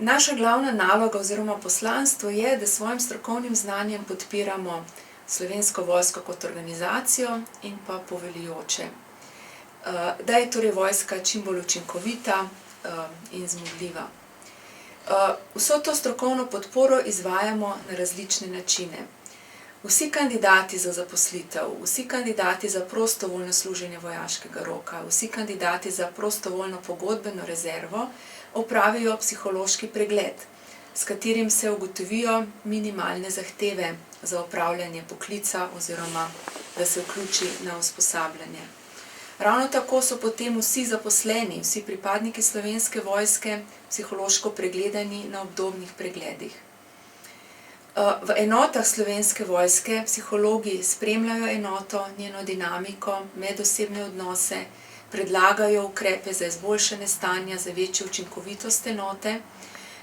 Naša glavna naloga oziroma poslanstvo je, da s svojim strokovnim znanjem podpiramo Slovensko vojsko kot organizacijo in pa poveljujoče. Da je torej vojska čim bolj učinkovita in zmogljiva. Vso to strokovno podporo izvajamo na različne načine. Vsi kandidati za zaposlitev, vsi kandidati za prostovoljno služenje vojaškega roka, vsi kandidati za prostovoljno pogodbeno rezervo opravijo psihološki pregled, s katerim se ugotovijo minimalne zahteve za opravljanje poklica oziroma da se vključi na usposabljanje. Ravno tako so potem vsi zaposleni, vsi pripadniki Slovenske vojske psihološko pregledani na obdobnih pregledih. V enotah Slovenske vojske psihologi spremljajo enoto, njeno dinamiko, medosebne odnose, predlagajo ukrepe za izboljšanje stanja, za večjo učinkovitost enote.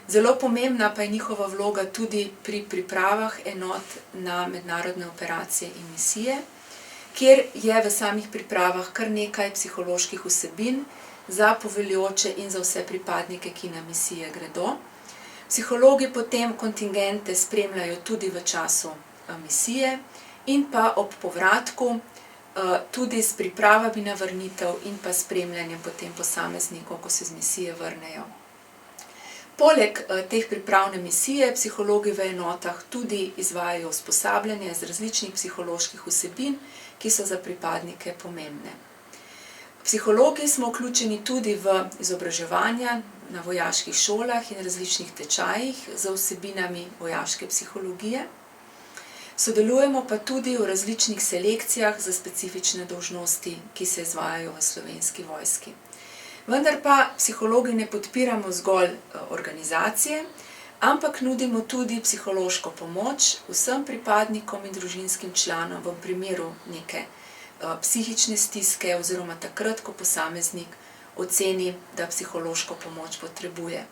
Zelo pomembna pa je njihova vloga tudi pri pripravah enot na mednarodne operacije in misije, kjer je v samih pripravah kar nekaj psiholoških vsebin za poveljujoče in za vse pripadnike, ki na misije gredo. Psihologi potem kontingente spremljajo tudi v času misije in pa ob povratku tudi s pripravami na vrnitev in pa spremljanjem potem posameznikov, ko se z misije vrnejo. Poleg teh priprav na misije psihologi v enotah tudi izvajajo usposabljanje z različnih psiholoških vsebin, ki so za pripadnike pomembne. Psihologi smo vključeni tudi v izobraževanja na vojaških šolah in različnih tečajih z vsebinami vojaške psihologije. Sodelujemo pa tudi v različnih selekcijah za specifične dolžnosti, ki se izvajajo v Slovenski vojski. Vendar pa psihologi ne podpiramo zgolj organizacije, ampak nudimo tudi psihološko pomoč vsem pripadnikom in družinskim članom v primeru neke psihične stiske oziroma takrat, ko posameznik oceni, da psihološko pomoč potrebuje.